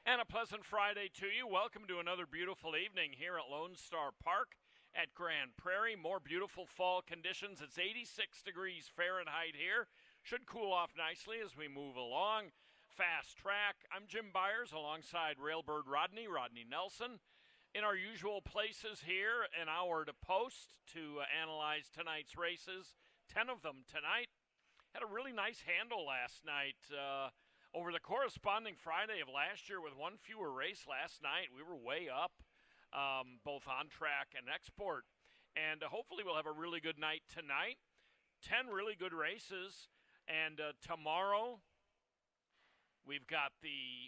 And a pleasant Friday to you. Welcome to another beautiful evening here at Lone Star Park at Grand Prairie. More beautiful fall conditions. It's 86 degrees Fahrenheit here. Should cool off nicely as we move along. Fast track. I'm Jim Byers alongside Railbird Rodney Nelson. In our usual places here, an hour to post to analyze tonight's races. 10 of them tonight. Had a really nice handle last night. Over the corresponding Friday of last year with one fewer race last night, we were way up, both on track and export. And hopefully we'll have a really good night tonight. 10 really good races. And tomorrow we've got the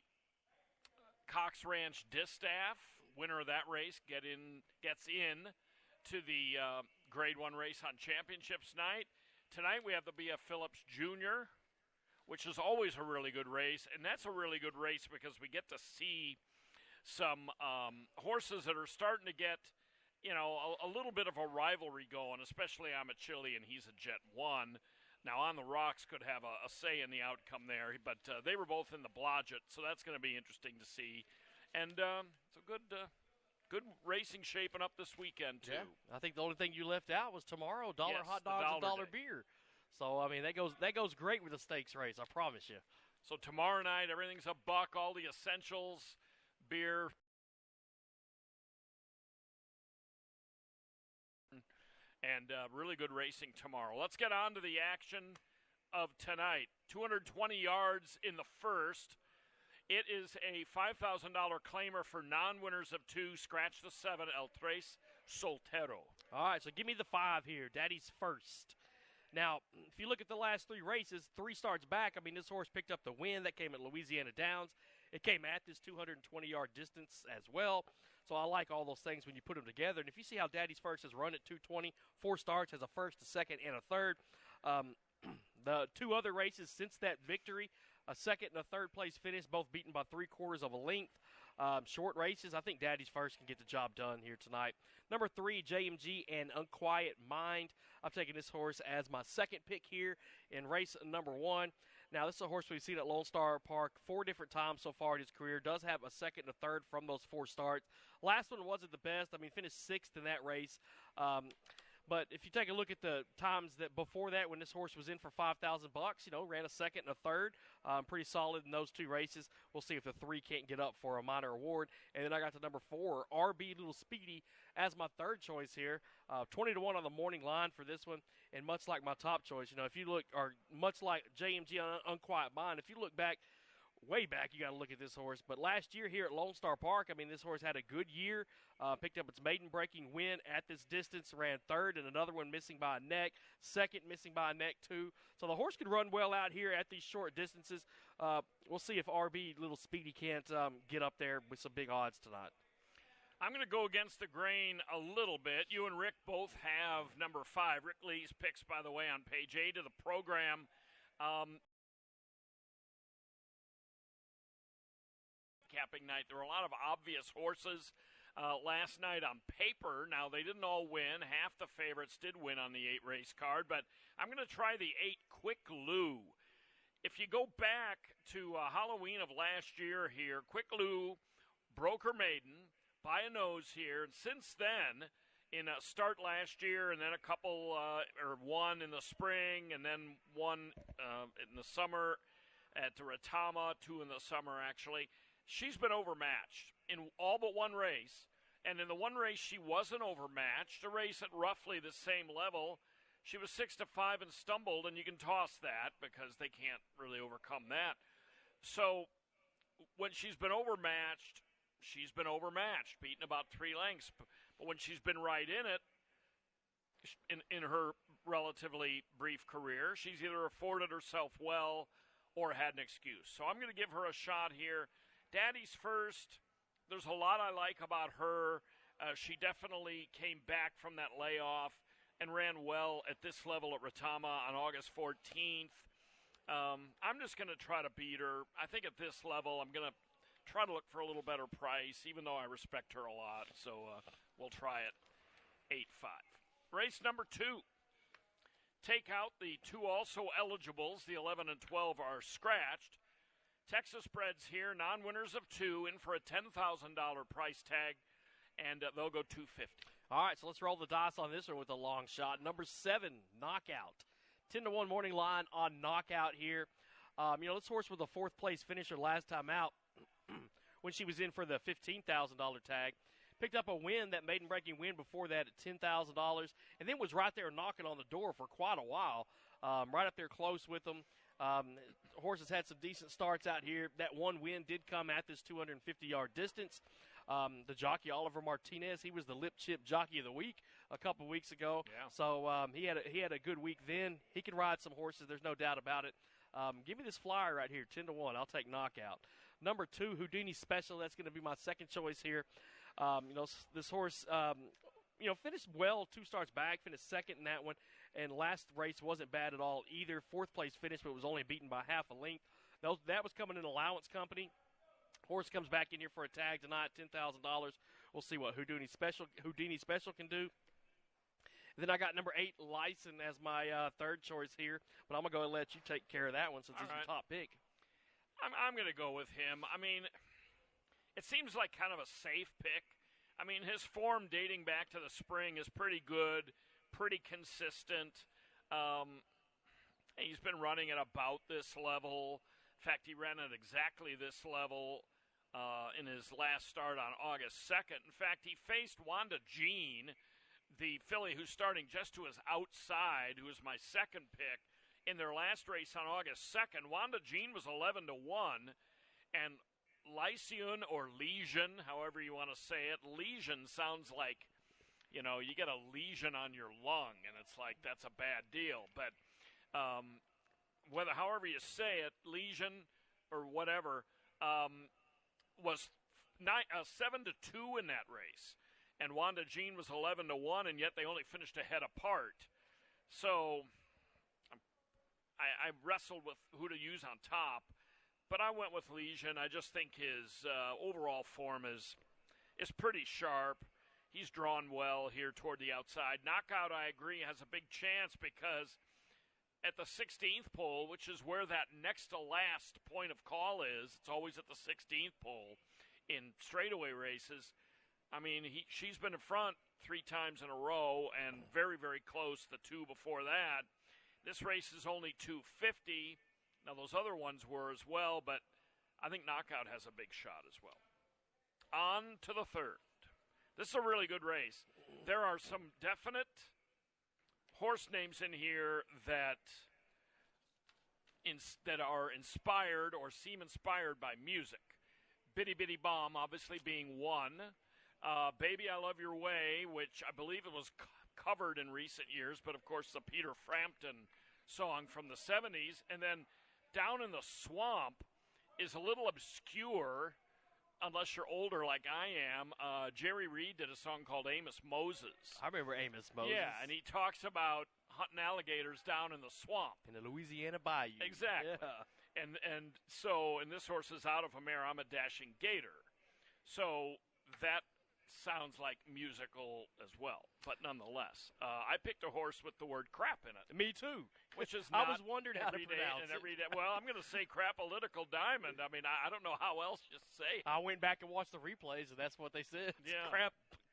Cox Ranch Distaff. Winner of that race gets in to the Grade 1 race on championships night. Tonight we have the B.F. Phillips Jr., which is always a really good race, and that's a really good race because we get to see some horses that are starting to get, a little bit of a rivalry going, especially Amachili, and he's a Jet 1. Now, On the Rocks could have a say in the outcome there, but they were both in the Blodgett, so that's going to be interesting to see. And it's a good racing shaping up this weekend, too. Yeah, I think the only thing you left out was tomorrow, dollar hot dogs and dollar beer. So, I mean, that goes great with the stakes race, I promise you. So tomorrow night, everything's a buck, all the essentials, beer, and really good racing tomorrow. Let's get on to the action of tonight. 220 yards in the first. It is a $5,000 claimer for non-winners of 2. Scratch the 7, El Tres Soltero. All right, so give me the 5 here. Daddy's first. Now, if you look at the last 3 races, 3 starts back, I mean, this horse picked up the win. That came at Louisiana Downs. It came at this 220-yard distance as well. So I like all those things when you put them together. And if you see how Daddy's First has run at 220, 4 starts, has a first, a second, and a third. The 2 other races since that victory, a second and a third place finish, both beaten by 3/4 of a length. Short races, I think Daddy's First can get the job done here tonight. Number 3, JMG and Unquiet Mind. I'm taking this horse as my second pick here in race number 1. Now, this is a horse we've seen at Lone Star Park 4 different times so far in his career. Does have a second and a third from those 4 starts. Last one wasn't the best. I mean, finished 6th in that race. But if you take a look at the times that before that, when this horse was in for $5,000, ran a second and a third, pretty solid in those 2 races. We'll see if the 3 can't get up for a minor award. And then I got to number 4, RB Little Speedy, as my third choice here. 20-1 on the morning line for this one. And much like my top choice, if you look, or much like JMG on Unquiet Mind, if you look back, way back, you got to look at this horse. But last year here at Lone Star Park, I mean, this horse had a good year. Picked up its maiden-breaking win at this distance, ran third, and another one missing by a neck. Second missing by a neck, too. So the horse can run well out here at these short distances. We'll see if RB Little Speedy can't get up there with some big odds tonight. I'm going to go against the grain a little bit. You and Rick both have number 5. Rick Lee's picks, by the way, on page 8 of the program. Capping night. There were a lot of obvious horses last night on paper. Now, they didn't all win. Half the favorites did win on the 8-race card, but I'm going to try the 8 Quick Lou. If you go back to Halloween of last year here, Quick Lou broke her maiden by a nose here, and since then, in a start last year and then a couple, or one in the spring and then one in the summer at the Retama, 2 in the summer actually, she's been overmatched in all but one race. And in the one race she wasn't overmatched, a race at roughly the same level, she was 6-5 and stumbled, and you can toss that because they can't really overcome that. So when she's been overmatched, beaten about 3 lengths. But when she's been right in it, in her relatively brief career, she's either afforded herself well or had an excuse. So I'm going to give her a shot here. Daddy's First, there's a lot I like about her. She definitely came back from that layoff and ran well at this level at Retama on August 14th. I'm just going to try to beat her. I think at this level I'm going to try to look for a little better price, even though I respect her a lot. So we'll try it 8-5. Race number 2. Take out the 2 also eligibles. The 11 and 12 are scratched. Texas Breds here, non-winners of 2, in for a $10,000 price tag, and they'll go $250. All right, so let's roll the dice on this one with a long shot. Number 7, Knockout. 10-1 morning line on Knockout here. This horse was a fourth-place finisher last time out when she was in for the $15,000 tag. Picked up a win, that maiden-breaking win before that at $10,000, and then was right there knocking on the door for quite a while, right up there close with them. Horse has had some decent starts out here. That one win did come at this 250-yard distance. The jockey, Oliver Martinez, he was the Lip Chip Jockey of the Week a couple weeks ago. Yeah. So he had a good week then. He can ride some horses. There's no doubt about it. Give me this flyer right here, 10-1. I'll take Knockout. Number 2, Houdini Special. That's going to be my second choice here. This horse, finished well 2 starts back, finished second in that one, and last race wasn't bad at all either. Fourth place finish, but was only beaten by half a length. That was coming in allowance company. Horse comes back in here for a tag tonight, $10,000. We'll see what Houdini Special can do. And then I got number 8, Lyson, as my third choice here, but I'm going to go and let you take care of that one since he's your top pick. I'm going to go with him. I mean, it seems like kind of a safe pick. I mean, his form dating back to the spring is pretty good, pretty consistent. He's been running at about this level. In fact, he ran at exactly this level in his last start on August 2nd. In fact, he faced Wanda Jean, the filly who's starting just to his outside, who was my second pick, in their last race on August 2nd. Wanda Jean was 11-1, and Lycian or Lesion, however you want to say it. Lesion sounds like, you get a lesion on your lung, and it's like that's a bad deal. But however you say it, lesion or whatever, was 7-2 in that race, and Wanda Jean was 11-1, and yet they only finished a head apart. So I wrestled with who to use on top. But I went with Lesion. I just think his overall form is pretty sharp. He's drawn well here toward the outside. Knockout, I agree, has a big chance because at the 16th pole, which is where that next to last point of call is, it's always at the 16th pole in straightaway races. I mean, she's been in front 3 times in a row and very, very close the 2 before that. This race is only $250. Now, those other ones were as well, but I think Knockout has a big shot as well. On to the 3rd. This is a really good race. There are some definite horse names in here that are inspired or seem inspired by music. Bitty Bitty Bomb, obviously, being one. Baby, I Love Your Way, which I believe it was covered in recent years, but, of course, the Peter Frampton song from the 70s. And then Down in the Swamp is a little obscure, unless you're older like I am. Jerry Reed did a song called Amos Moses. I remember Amos Moses. Yeah, and he talks about hunting alligators down in the swamp. In the Louisiana Bayou. Exactly. Yeah. And this horse is out of a mare, I'm a Dashing Gator. So that sounds like musical as well, but nonetheless. I picked a horse with the word crap in it. Me too. Which is not I was wondering how to pronounce it. Every day. Well, I'm going to say Crap-Political Diamond. I mean, I don't know how else you say it. I went back and watched the replays, and that's what they said. Yeah.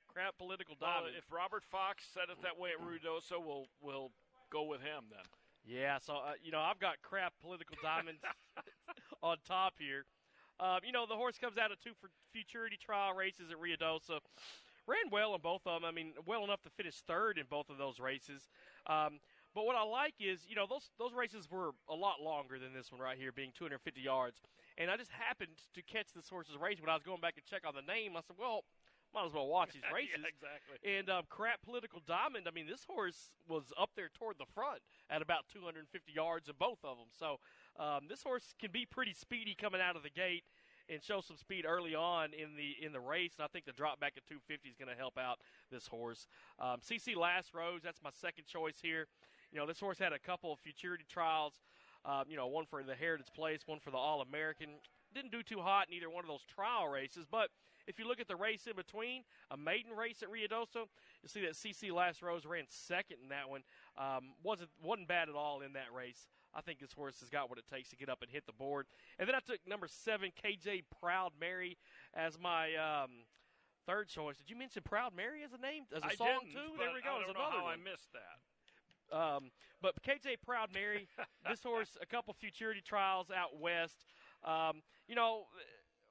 Crap-Political Diamond. If Robert Fox said it that way at Ruidoso, we'll go with him then. Yeah, so, I've got Crap-Political Diamond on top here. The horse comes out of 2 futurity trial races at Ruidoso. Ran well in both of them. I mean, well enough to finish 3rd in both of those races. But what I like is, those races were a lot longer than this one right here, being 250 yards. And I just happened to catch this horse's race when I was going back and check on the name. I said, well, might as well watch these races. Yeah, exactly. And Crap-Political Diamond, I mean, this horse was up there toward the front at about 250 yards in both of them. So this horse can be pretty speedy coming out of the gate and show some speed early on in the race. And I think the drop back at 250 is going to help out this horse. CC Last Rose, that's my second choice here. This horse had a couple of futurity trials one for the Heritage Place, one for the All-American. Didn't do too hot in either one of those trial races, but if you look at the race in between, a maiden race at Ruidoso, you see that CC Last Rose ran second in that one. Wasn't bad at all in that race. I think this horse has got what it takes to get up and hit the board. And then I took number 7, KJ Proud Mary, as my third choice. Did you mention Proud Mary as a name, as a song too? There we go. I don't know how I missed that. But KJ Proud Mary, this horse, a couple futurity trials out west.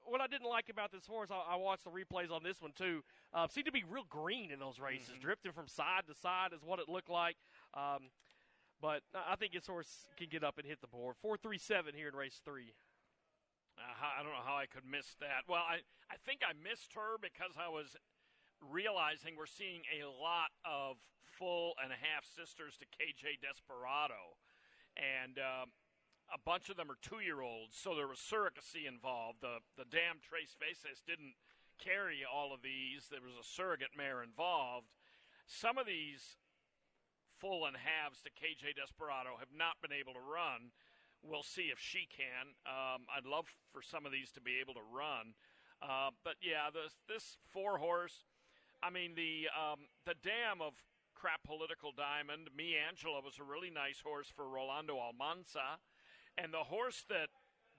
What I didn't like about this horse, I watched the replays on this one too, seemed to be real green in those races, drifting from side to side is what it looked like. But I think this horse can get up and hit the board. 4-3-7 here in race 3. I don't know how I could miss that. Well, I think I missed her because I was realizing we're seeing a lot of full and half sisters to KJ Desperado. And a bunch of them are 2-year-olds, so there was surrogacy involved. The dam Tres Veces didn't carry all of these. There was a surrogate mare involved. Some of these full and halves to KJ Desperado have not been able to run. We'll see if she can. I'd love for some of these to be able to run. But, yeah, this 4-horse, I mean, the dam of Crap Political Diamond, Me Angela, was a really nice horse for Rolando Almanza. And the horse that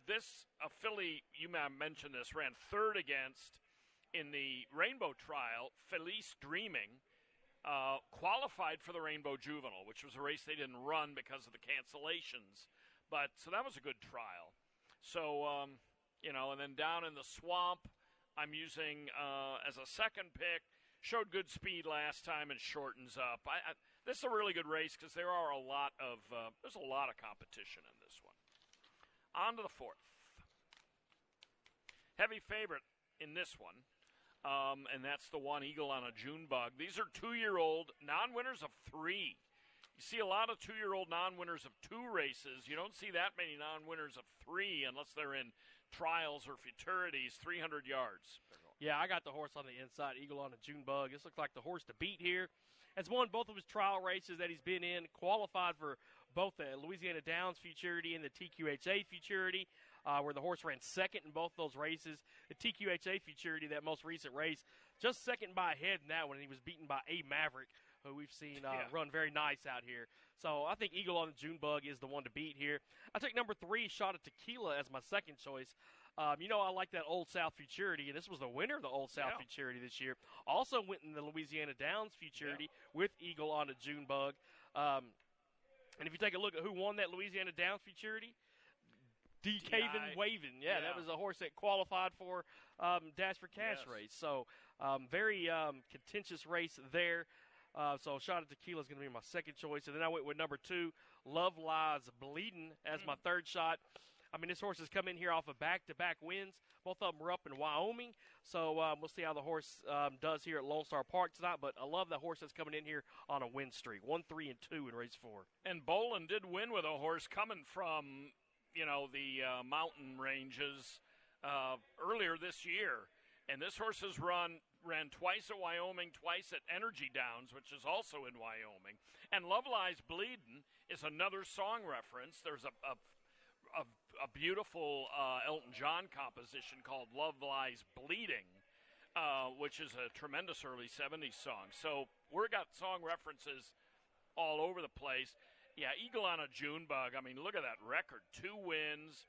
this filly, you may have mentioned this, ran third against in the Rainbow Trial, Felice Dreaming, qualified for the Rainbow Juvenile, which was a race they didn't run because of the cancellations. So that was a good trial. So, and then down in the Swamp, I'm using as a second pick. Showed good speed last time and shortens up. This is a really good race because there's a lot of competition in this one. On to the 4th. Heavy favorite in this one, and that's the one, Eagle on a June Bug. These are 2-year-old non-winners of 3. You see a lot of 2-year-old non-winners of 2 races. You don't see that many non-winners of 3 unless they're in trials or futurities, 300 yards. Yeah, I got the horse on the inside, Eagle on a June Bug. This looks like the horse to beat here. Has won both of his trial races that he's been in, qualified for both the Louisiana Downs Futurity and the TQHA Futurity, where the horse ran second in both those races. The TQHA Futurity, that most recent race, just second by a head in that one, and he was beaten by A Maverick, who we've seen run very nice out here. So I think Eagle on the June Bug is the one to beat here. I took number 3, Shot at Tequila, as my second choice. I like that Old South Futurity, and this was the winner of the Old South Futurity this year. Also went in the Louisiana Downs Futurity with Eagle on a June Bug. And if you take a look at who won that Louisiana Downs Futurity, D. Caven Waven. Yeah, that was a horse that qualified for Dash for Cash race. So very contentious race there. So Shot at Tequila is going to be my second choice. And then I went with number 2, Love Lies Bleeding, as my third shot. I mean, this horse has come in here off of back-to-back wins. Both of them were up in Wyoming. So we'll see how the horse does here at Lone Star Park tonight. But I love the horse that's coming in here on a win streak, 1, 3, and 2 in race 4. And Bolin did win with a horse coming from, the mountain ranges earlier this year. And this horse has ran twice at Wyoming, twice at Energy Downs, which is also in Wyoming. And Love Lies Bleedin' is another song reference. There's a beautiful Elton John composition called Love Lies Bleeding, which is a tremendous early 70s song. So we've got song references all over the place. Yeah, Eagle on a June Bug. I mean, look at that record. 2 wins,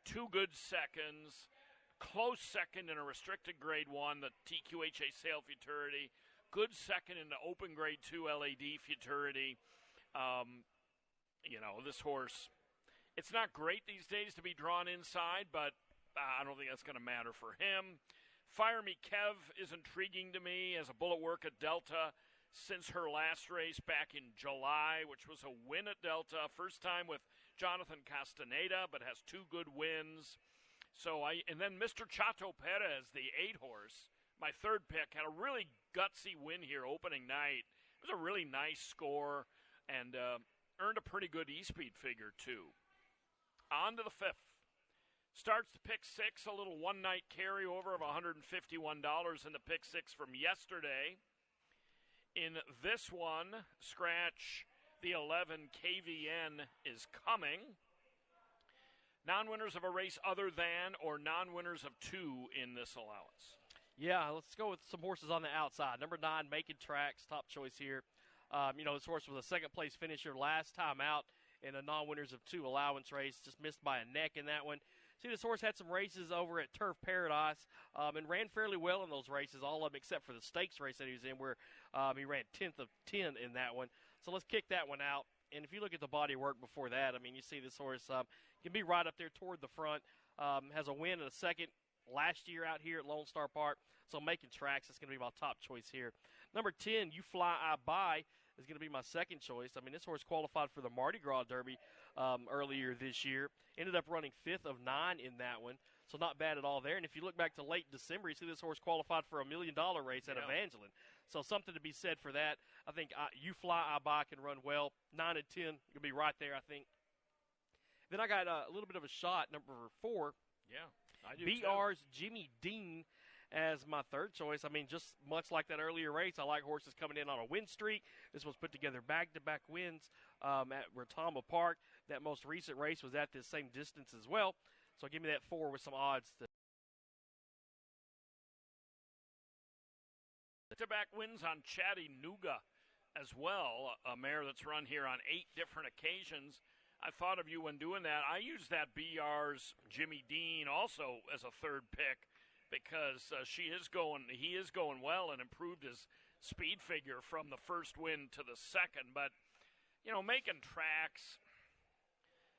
2 good seconds, close second in a restricted grade 1, the TQHA Sale Futurity, good second in the open grade 2 LAD Futurity. This horse, it's not great these days to be drawn inside, but I don't think that's going to matter for him. Fire Me Kev is intriguing to me as a bullet work at Delta since her last race back in July, which was a win at Delta. First time with Jonathan Castaneda, but has 2 good wins. And then Mr. Chato Perez, the 8-horse, my third pick, had a really gutsy win here opening night. It was a really nice score and earned a pretty good E-Speed figure, too. On to the 5th. Starts the pick 6, a little one-night carryover of $151 in the pick 6 from yesterday. In this one, scratch the 11 KVN is coming. Non-winners of a race other than or non-winners of 2 in this allowance. Yeah, let's go with some horses on the outside. Number 9, Making Tracks, top choice here. This horse was a second-place finisher last time out in a non-winners of 2 allowance race. Just missed by a neck in that one. See, this horse had some races over at Turf Paradise and ran fairly well in those races, all of them except for the stakes race that he was in where he ran 10th of 10 in that one. So let's kick that one out. And if you look at the body work before that, I mean, you see this horse can be right up there toward the front. Has a win and a second last year out here at Lone Star Park. So Making Tracks is going to be my top choice here. Number 10, You Fly, I Buy, is going to be my second choice. I mean, this horse qualified for the Mardi Gras Derby earlier this year. Ended up running 5th of 9 in that one, so not bad at all there. And if you look back to late December, you see this horse qualified for a $1 million race at Evangeline. So something to be said for that. I think You Fly, I Buy can run well. 9 and 10 will be right there, I think. Then I got a little bit of a shot, number 4. Yeah, I do BR's Jimmy Dean as my third choice. I mean, just much like that earlier race, I like horses coming in on a win streak. This was put together back-to-back wins at Retama Park. That most recent race was at this same distance as well. So give me that 4 with some odds. Back-to-back wins on Chattanooga as well, a mare that's run here on 8 different occasions. I thought of you when doing that. I used that BR's Jimmy Dean also as a third pick because he is going well and improved his speed figure from the first win to the second. But, Making Tracks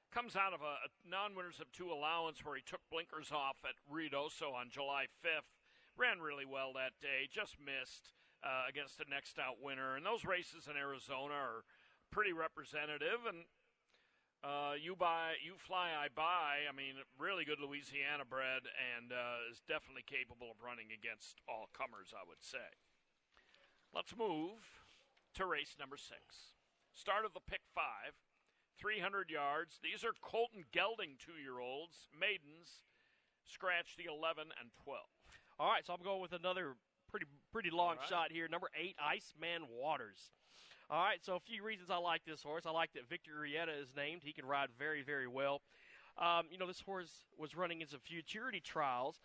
comes out of a non-winners of 2 allowance where he took blinkers off at Ruidoso on July 5th. Ran really well that day, just missed against the next out winner. And those races in Arizona are pretty representative. And You Fly, I Buy, I mean, really good Louisiana bred and is definitely capable of running against all comers, I would say. Let's move to race number 6. Start of the pick 5, 300 yards. These are Colton Gelding 2-year-olds, maidens, scratch the 11 and 12. All right, so I'm going with another pretty long shot here. Number 8, Iceman Waters. All right, so a few reasons I like this horse. I like that Victor Arrieta is named. He can ride very, very well. This horse was running in some futurity trials,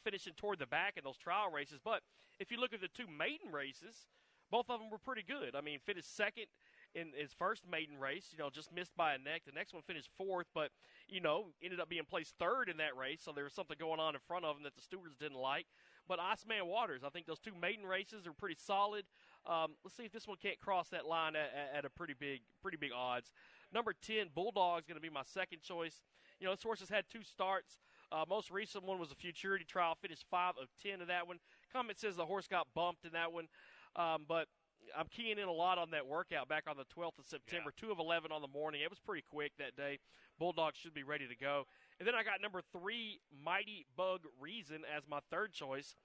finishing toward the back in those trial races. But if you look at the 2 maiden races, both of them were pretty good. I mean, finished second in his first maiden race, just missed by a neck. The next one finished 4th, but, ended up being placed 3rd in that race. So there was something going on in front of him that the stewards didn't like. But Iceman Waters, I think those 2 maiden races are pretty solid. Let's see if this one can't cross that line at a pretty big odds. Number 10, Bulldog is going to be my second choice. This horse has had 2 starts. Most recent one was a futurity trial, finished 5 of 10 of that one. Comment says the horse got bumped in that one, but I'm keying in a lot on that workout back on the 12th of September, 2 of 11 on the morning. It was pretty quick that day. Bulldog should be ready to go. And then I got number 3, Mighty Bug Reason as my third choice.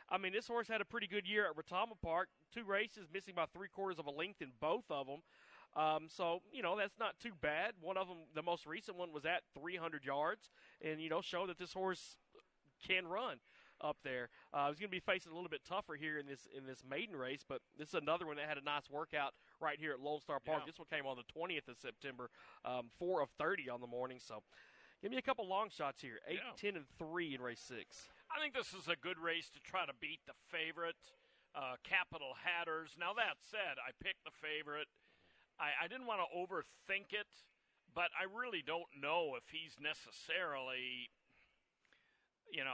I mean, this horse had a pretty good year at Retama Park. 2 races, missing by 3/4 of a length in both of them. So, that's not too bad. One of them, the most recent one, was at 300 yards and, showed that this horse can run up there. He's going to be facing a little bit tougher here in this maiden race, but this is another one that had a nice workout right here at Lone Star Park. Yeah. This one came on the 20th of September, 4 of 30 on the morning. So give me a couple long shots here, 8, 10, and 3 in race 6. I think this is a good race to try to beat the favorite, Capital Hatters. Now, that said, I picked the favorite. I didn't want to overthink it, but I really don't know if he's necessarily,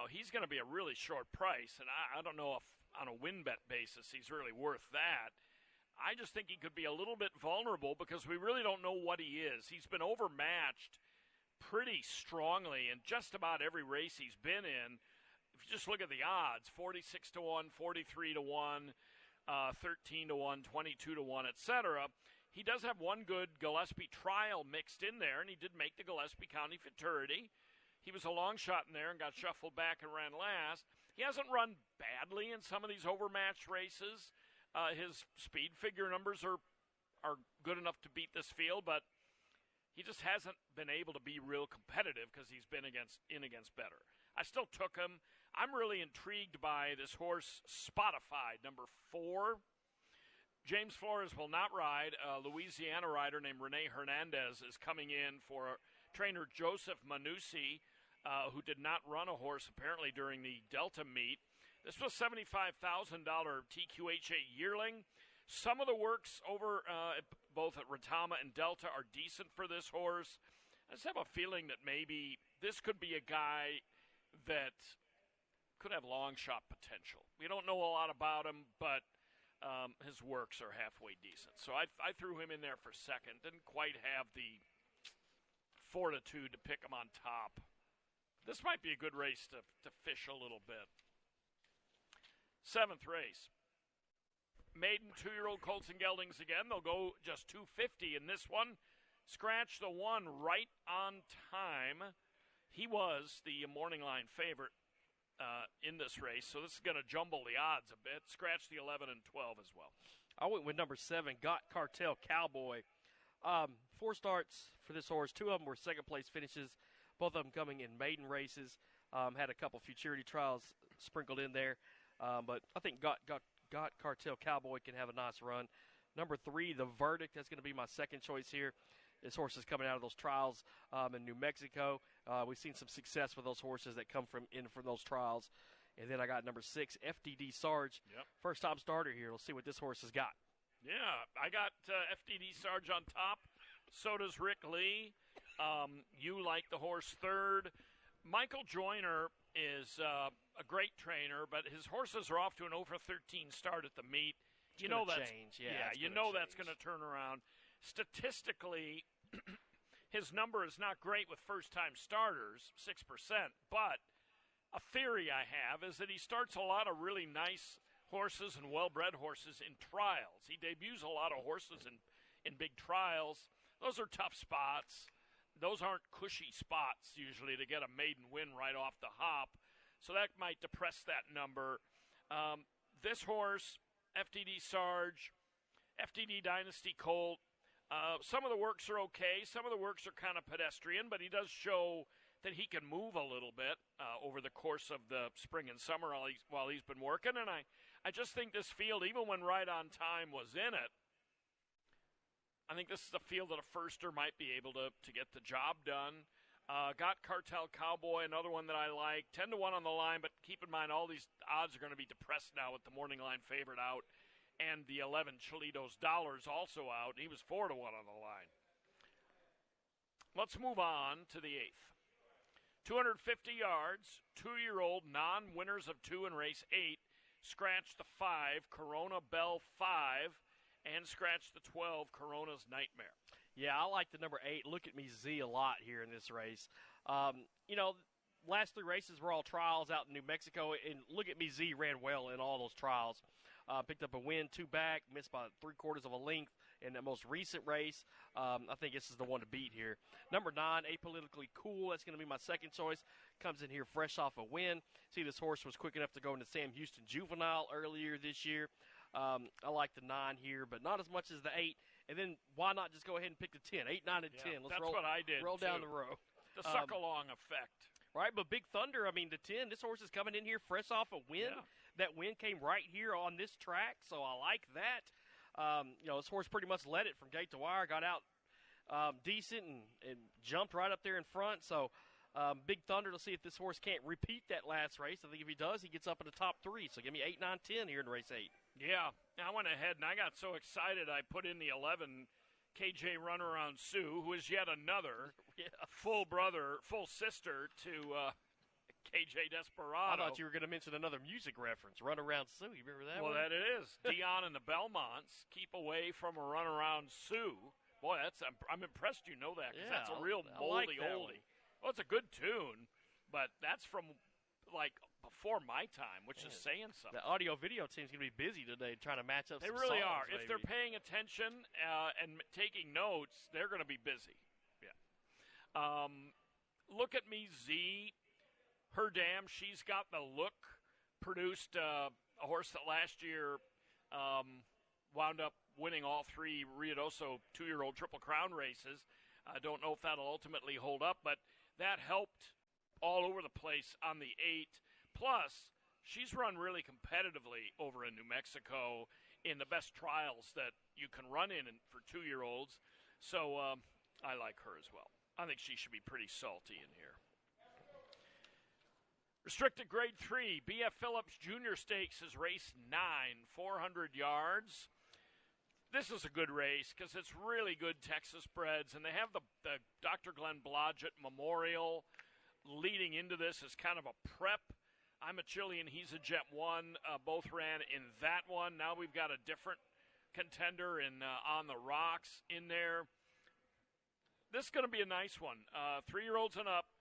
he's going to be a really short price, and I don't know if on a win bet basis he's really worth that. I just think he could be a little bit vulnerable because we really don't know what he is. He's been overmatched pretty strongly in just about every race he's been in. If you just look at the odds, 46 to 1, 43 to 1, 13 to 1, 22 to 1, etc. He does have one good Gillespie trial mixed in there, and he did make the Gillespie County Futurity. He was a long shot in there and got shuffled back and ran last. He hasn't run badly in some of these overmatched races. His speed figure numbers are good enough to beat this field, but he just hasn't been able to be real competitive because he's been against better. I still took him. I'm really intrigued by this horse, Spotified, number 4. James Flores will not ride. A Louisiana rider named Renee Hernandez is coming in for trainer Joseph Manussi, who did not run a horse apparently during the Delta meet. This was $75,000 TQHA yearling. Some of the works over both at Retama and Delta are decent for this horse. I just have a feeling that maybe this could be a guy that could have long shot potential. We don't know a lot about him, but his works are halfway decent. So I threw him in there for second. Didn't quite have the fortitude to pick him on top. This might be a good race to fish a little bit. Seventh race. Maiden 2-year-old Colts and Geldings again. They'll go just $250 in this one. Scratch the 1 right on time. He was the morning line favorite in this race, so this is going to jumble the odds a bit. Scratch the 11 and 12 as well. I went with number 7, Got Cartel Cowboy. 4 starts for this horse. 2 of them were second-place finishes, both of them coming in maiden races. Had a couple futurity trials sprinkled in there. But I think Got Cartel Cowboy can have a nice run. Number 3, The Verdict. That's going to be my second choice here. This horse is coming out of those trials in New Mexico. We've seen some success with those horses that come from those trials. And then I got number 6, FDD Sarge. Yep. First-time starter here. Let's see what this horse has got. Yeah, I got FDD Sarge on top. So does Rick Lee. You like the horse third. Michael Joyner is a great trainer, but his horses are off to an 0-13 start at the meet. You know that's change. That's going to turn around. Statistically, his number is not great with first-time starters, 6%, but a theory I have is that he starts a lot of really nice horses and well-bred horses in trials. He debuts a lot of horses in big trials. Those are tough spots. Those aren't cushy spots usually to get a maiden win right off the hop, so that might depress that number. This horse, FDD Sarge, FDD Dynasty Colt, some of the works are okay. Some of the works are kind of pedestrian, but he does show that he can move a little bit over the course of the spring and summer while he's been working. And I just think this field, even when Right on Time was in it, I think this is a field that a firster might be able to get the job done. Got Cartel Cowboy, another one that I like. 10-1 on the line, but keep in mind all these odds are going to be depressed now with the morning line favorite out. And the 11 Cholitos Dollars also out. He was 4-1 on the line. Let's move on to the 8th. 250 yards, 2-year-old non-winners of 2 in race 8. Scratch the 5, Corona Bell 5, and scratch the 12, Corona's Nightmare. Yeah, I like the number 8, Look at Me Z, a lot here in this race. Last 3 races were all trials out in New Mexico, and Look at Me Z ran well in all those trials. Picked up a win, 2 back, missed by 3/4 of a length in the most recent race. I think this is the one to beat here. Number 9, Apolitically Cool. That's going to be my second choice. Comes in here fresh off a win. See, this horse was quick enough to go into Sam Houston Juvenile earlier this year. I like the 9 here, but not as much as the 8. And then why not just go ahead and pick the 10? 8, 9, and 10. That's what I did. Roll too. Down the row. The suck-along effect. Right, but Big Thunder, the 10, this horse is coming in here fresh off a win. Yeah. That win came right here on this track, so I like that. This horse pretty much led it from gate to wire, got out decent and jumped right up there in front. So Big Thunder to see if this horse can't repeat that last race. I think if he does, he gets up in the top 3. So give me 8, 9, 10 here in race 8. Yeah, I went ahead and I got so excited I put in the 11 KJ Runaround Sue, who is yet another full sister to KJ Desperado. I thought you were going to mention another music reference, Runaround Sue. You remember that one? Well, that it is. Dion and the Belmonts, Keep Away from a Runaround Sue. Boy, I'm impressed you know that, because that's a real moldy oldie. Well, it's a good tune, but that's from, before my time, which is saying something. The audio-video team's going to be busy today trying to match up They some really songs, are. maybe. If they're paying attention and taking notes, they're going to be busy. Yeah. Look at Me, Z. Her Dam, She's Got the Look, produced a horse that last year wound up winning all 3 Ruidoso 2-year-old Triple Crown races. I don't know if that'll ultimately hold up, but that helped all over the place on the 8. Plus, she's run really competitively over in New Mexico in the best trials that you can run in for 2-year-olds. So I like her as well. I think she should be pretty salty in here. Restricted Grade 3, B.F. Phillips Junior Stakes is race 9, 400 yards. This is a good race because it's really good Texas breds, and they have the Dr. Glenn Blodgett Memorial leading into this as kind of a prep. I'm a Chili and He's a Jet 1. Both ran in that one. Now we've got a different contender in On the Rocks in there. This is going to be a nice one. 3-year-olds and up.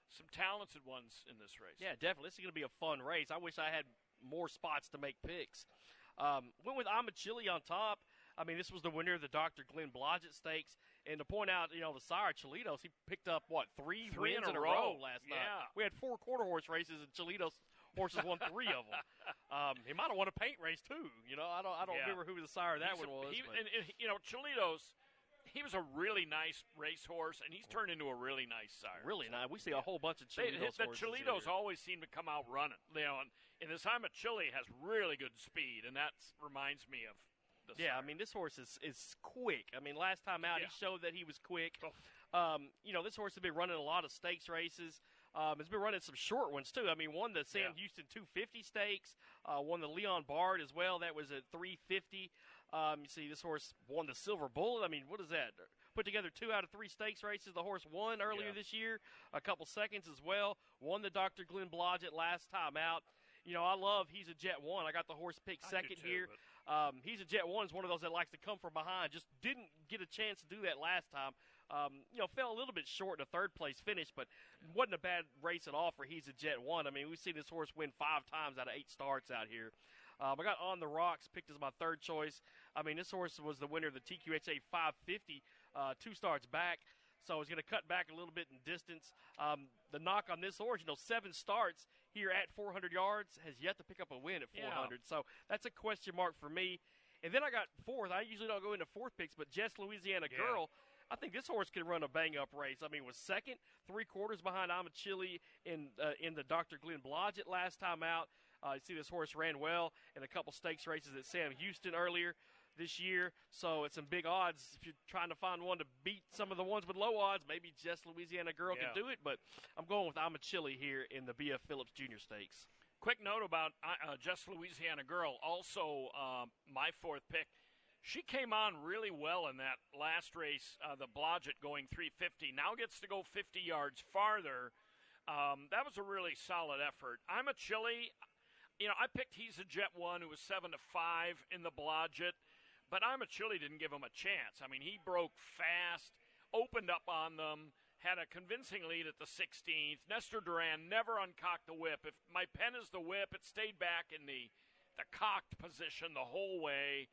Some talented ones in this race. Yeah, definitely. This is going to be a fun race. I wish I had more spots to make picks. Went with I'm a Chili on top. I mean, this was the winner of the Dr. Glenn Blodgett Stakes. And to point out, the sire, Cholitos, he picked up, three wins in a row last night. We had 4 quarter horse races, and Cholitos horses won 3 of them. He might have won a paint race, too. I don't remember who the sire of that one was. Cholitos, he was a really nice racehorse, and he's turned into a really nice sire. Really nice. We see a whole bunch of Cholitos horses. The Cholitos always seem to come out running. And this I'm a Chili has really good speed, and that reminds me of the sire. I mean, this horse is quick. I mean, last time out, he showed that he was quick. This horse has been running a lot of stakes races. It's been running some short ones, too. I mean, won the Sam Houston 250 Stakes, won the Leon Bard as well. That was at 350. You see, this horse won the Silver Bullet. I mean, what is that? Put together 2 out of 3 stakes races. The horse won earlier this year, a couple seconds as well. Won the Dr. Glenn Blodgett last time out. I love He's a Jet 1. I got the horse picked second here. He's a Jet 1 is one of those that likes to come from behind. Just didn't get a chance to do that last time. Fell a little bit short in a third-place finish, but wasn't a bad race at all for He's a Jet 1. I mean, we've seen this horse win 5 times out of 8 starts out here. I got On the Rocks picked as my third choice. I mean, this horse was the winner of the TQHA 550 2 starts back, so it's going to cut back a little bit in distance. The knock on this horse, 7 starts here at 400 yards, has yet to pick up a win at 400. So that's a question mark for me. And then I got 4th. I usually don't go into 4th picks, but Jess Louisiana Girl, I think this horse can run a bang-up race. I mean, was second, 3 quarters behind I'm a Chili in the Dr. Glenn Blodgett last time out. You see this horse ran well in a couple stakes races at Sam Houston earlier this year. So it's some big odds. If you're trying to find one to beat some of the ones with low odds, maybe Jess Louisiana Girl can do it. But I'm going with I'm a Chili here in the B.F. Phillips Junior Stakes. Quick note about Jess Louisiana Girl, also my 4th pick. She came on really well in that last race, the Blodgett going 350. Now gets to go 50 yards farther. That was a really solid effort. I'm a Chili. I picked He's a Jet 1, who was 7-5 in the Blodgett, but I'm a Chili didn't give him a chance. I mean, he broke fast, opened up on them, had a convincing lead at the 16th. Nestor Duran never uncocked the whip. If my pen is the whip, it stayed back in the cocked position the whole way.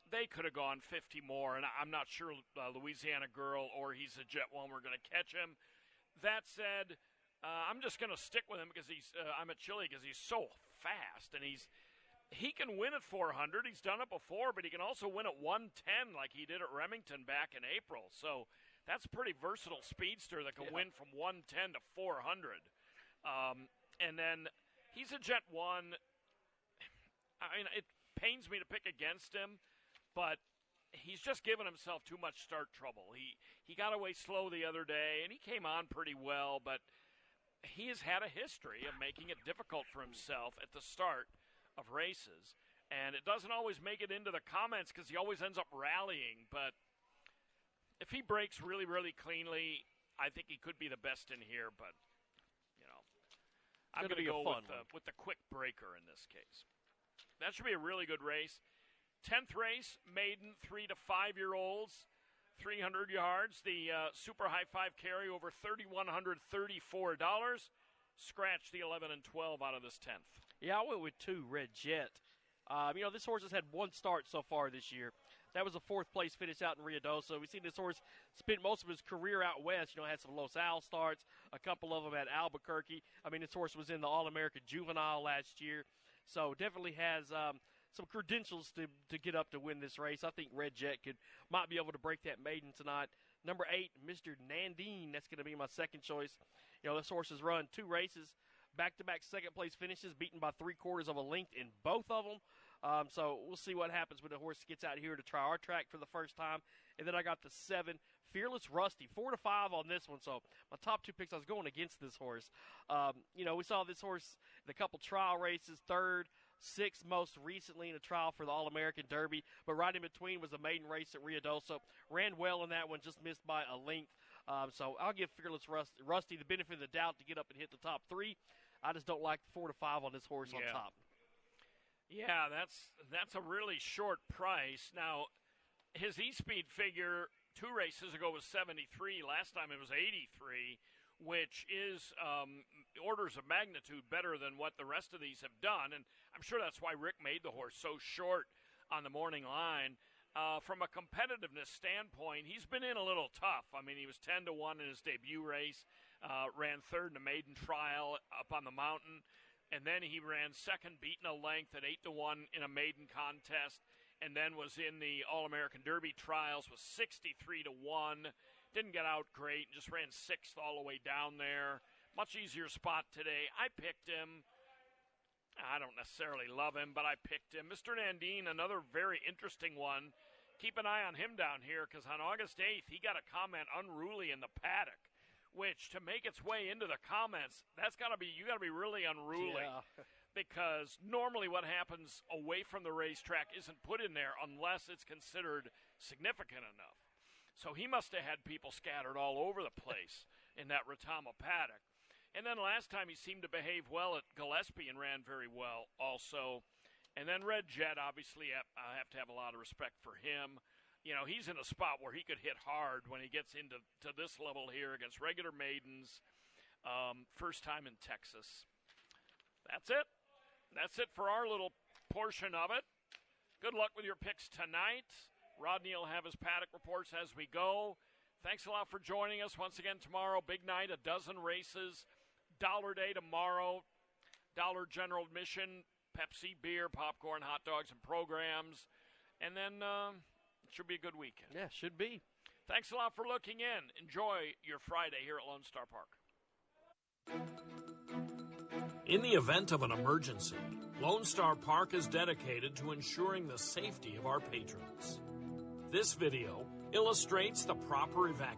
They could have gone 50 more, and I'm not sure Louisiana Girl or He's a Jet 1 were going to catch him. That said, I'm just going to stick with him because I'm a Chili because he's so fast, and he can win at 400. He's done it before, but he can also win at 110 like he did at Remington back in April. So that's a pretty versatile speedster that can win from 110 to 400. And then He's a Jet 1. I mean, it pains me to pick against him, but he's just given himself too much start trouble. He got away slow the other day, and he came on pretty well, but he has had a history of making it difficult for himself at the start of races, and it doesn't always make it into the comments because he always ends up rallying, but if he breaks really, really cleanly, I think he could be the best in here, but, I'm going to go with the quick breaker in this case. That should be a really good race. 10th race, maiden 3 to 5-year-olds, 300 yards. The super high 5 carry over $3,134. Scratch the 11 and 12 out of this 10th. Yeah, I went with 2, Red Jet. This horse has had 1 start so far this year. That was a 4th place finish out in Ruidoso. We've seen this horse spent most of his career out west. Had some Los Al starts, a couple of them at Albuquerque. I mean, this horse was in the All-American Juvenile last year. So definitely has some credentials to get up to win this race. I think Red Jet might be able to break that maiden tonight. Number 8, Mr. Nandine. That's going to be my second choice. This horse has run 2 races, back-to-back second-place finishes, beaten by 3/4 of a length in both of them. So we'll see what happens when the horse gets out here to try our track for the first time. And then I got the 7, Fearless Rusty, 4-5 on this one. So my top two picks, I was going against this horse. We saw this horse in a couple trial races, third, sixth most recently in a trial for the All-American Derby. But right in between was a maiden race at Ruidoso. Ran well in that one, just missed by a length. So I'll give Fearless Rusty the benefit of the doubt to get up and hit the top three. I just don't like the 4-5 on this horse on top. Yeah, that's a really short price. Now, his E-Speed figure 2 races ago was 73. Last time it was 83, which is orders of magnitude better than what the rest of these have done. And I'm sure that's why Rick made the horse so short on the morning line. From a competitiveness standpoint, he's been in a little tough. I mean, he was 10-1 in his debut race, ran third in a maiden trial up on the mountain, and then he ran second, beaten a length at 8-1 in a maiden contest, and then was in the All-American Derby trials, was 63-1. Didn't get out great, just ran sixth all the way down there. Much easier spot today. I picked him. I don't necessarily love him, but I picked him. Mr. Nandine, another very interesting one. Keep an eye on him down here, because on August 8th, he got a comment unruly in the paddock, which to make its way into the comments, you got to be really unruly. Yeah. Because normally what happens away from the racetrack isn't put in there unless it's considered significant enough. So he must have had people scattered all over the place in that Retama paddock. And then last time he seemed to behave well at Gillespie and ran very well also. And then Red Jet, obviously, I have to have a lot of respect for him. You know, he's in a spot where he could hit hard when he gets into this level here against regular maidens. First time in Texas. That's it. That's it for our little portion of it. Good luck with your picks tonight. Rodney will have his paddock reports as we go. Thanks a lot for joining us. Once again, tomorrow, big night, a dozen races. $1 day tomorrow. $1 general admission, Pepsi, beer, popcorn, hot dogs, and programs. And then it should be a good weekend. Yeah, should be. Thanks a lot for looking in. Enjoy your Friday here at Lone Star Park. In the event of an emergency, Lone Star Park is dedicated to ensuring the safety of our patrons. This video illustrates the proper evacuation